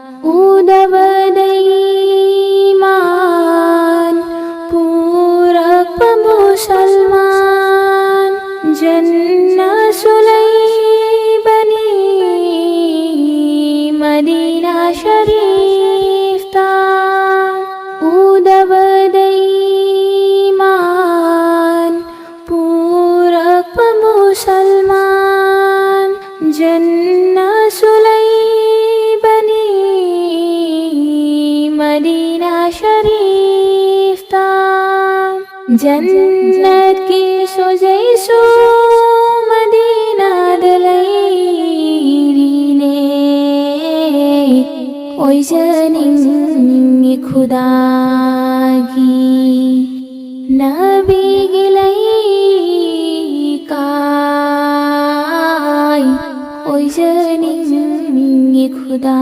उदबदईमान पूरब मुसलमान जन्ना सुलई बनी मदीना शरीफ ता उदबदईमान पूरब मुसलमान जन्ना सुलई बनी मदीना शरीफ ता जन्नत की सोजैसो मदीना दलैरीने ओय जनिंग खुदा की नबी गिलई काय ओय जनिंग खुदा।